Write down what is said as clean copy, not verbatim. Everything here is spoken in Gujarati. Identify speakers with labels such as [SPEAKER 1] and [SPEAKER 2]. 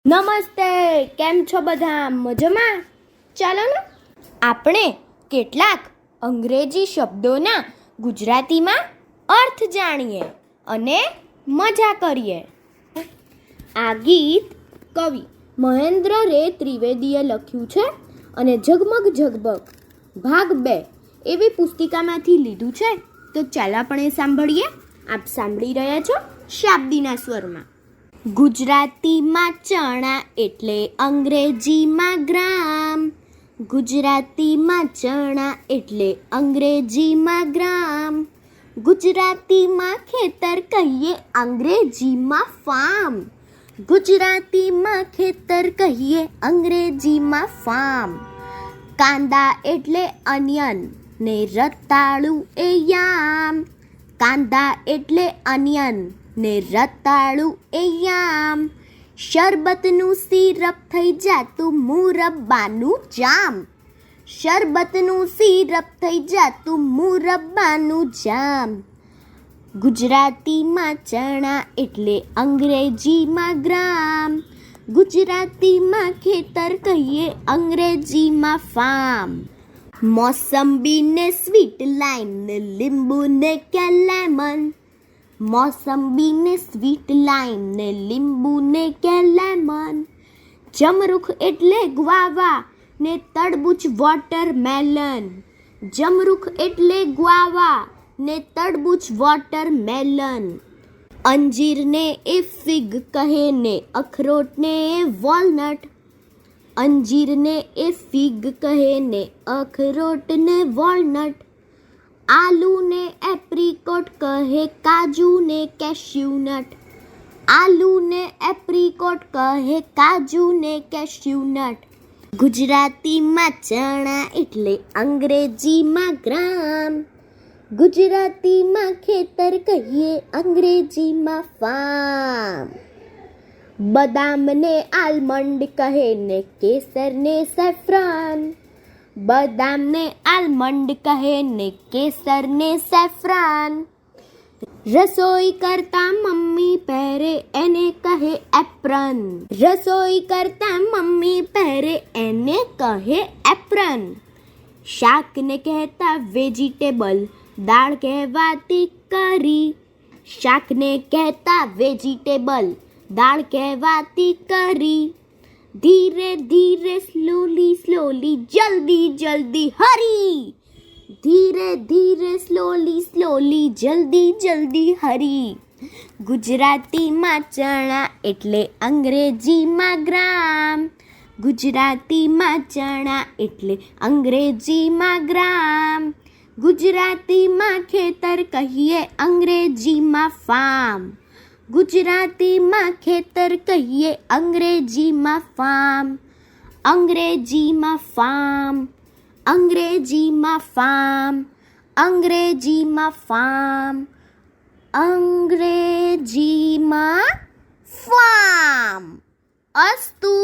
[SPEAKER 1] નમસ્તે, કેમ છો બધા? મજામાં? ચાલો ને આપણે કેટલાક અંગ્રેજી શબ્દોના ગુજરાતીમાં અર્થ જાણીએ અને મજા કરીએ. આ ગીત કવિ મહેન્દ્ર રે ત્રિવેદીએ લખ્યું છે અને ઝગમગ ઝગમગ ભાગ 2 એવી પુસ્તિકામાંથી લીધું છે. તો ચાલો આપણે સાંભળીએ. આપ સાંભળી રહ્યા છો શાબ્દીના સ્વરમાં. ગુજરાતીમાં ચણા એટલે અંગ્રેજીમાં ગ્રામ. ગુજરાતીમાં ચણા એટલે અંગ્રેજીમાં ગ્રામ. ગુજરાતીમાં ખેતર કહીએ અંગ્રેજીમાં ફાર્મ. ગુજરાતીમાં ખેતર કહીએ અંગ્રેજીમાં ફાર્મ. કાંદા એટલે અનિયન ને રતાળું એ યામ. કાંદા એટલે અનિયન ને રતાળું એ યામ. શરબતનું સિરપ થઈ જાતું મુરબ્બાનું જામ. શરબતનું સિરપ થઈ જાતું મુરબ્બાનું જામ. ગુજરાતીમાં ચણા એટલે અંગ્રેજીમાં ગ્રામ. ગુજરાતીમાં ખેતર કહીએ અંગ્રેજીમાં ફાર્મ. મોસંબી ને સ્વીટ લાઈમ ને લીંબુ ને કે લેમન. મોસંબી ને સ્વીટ લાઈમ ને લીંબુ ને કે લેમન. જમરૂખ એટલે ગ્વાવા ને તરબૂચ વોટરમેલન. જમરૂખ એટલે ગ્વાવા ને તરબૂચ વોટરમેલન. અંજીરને એ ફિગ કહે ને અખરોટને એ વોલનટ. અંજીરને એ ફિગ કહે ને અખરોટને વોલનટ. આલુને એપ્રિકોટ કહે કાજુને કેશ્યુનટ. આલુને એપ્રિકોટ કહે કાજુને કેશ્યુનટ. ગુજરાતીમાં ચણા એટલે અંગ્રેજીમાં ગ્રામ. ગુજરાતીમાં ખેતર કહીએ અંગ્રેજીમાં ફાર્મ. બદામને આલમંડ કહે ને કેસરને સેફ્રોન. બદામને આલમંડ કહે ને કેસરને સેફ્રોન. રસોઈ કરતા મમ્મી પહેરે એને કહે એપ્રન. રસોઈ કરતા મમ્મી પહેરે એને કહે એપ્રન. શાકને કહેતા વેજીટેબલ, દાળ કહેવાતી કરી. શાકને કહેતા વેજીટેબલ, દાળ કહેવાતી કરી. ધીરે ધીરે સ્લોલી સ્લોલી જલ્દી જલ્દી હરી. ધીરે ધીરે સ્લોલી સ્લોલી જલ્દી જલ્દી હરી. ગુજરાતીમાં ચણા એટલે અંગ્રેજીમાં ગ્રામ. ગુજરાતીમાં ચણા એટલે અંગ્રેજીમાં ગ્રામ. ગુજરાતીમાં ખેતર કહીએ અંગ્રેજીમાં ફાર્મ. ગુજરાતીમાં ખેતર કહીએ અંગ્રેજીમાં ફાર્મ. અંગ્રેજીમાં ફાર્મ. અંગ્રેજીમાં ફાર્મ. અંગ્રેજીમાં ફાર્મ. અંગ્રેજીમાં ફાર્મ. અસ્તુ.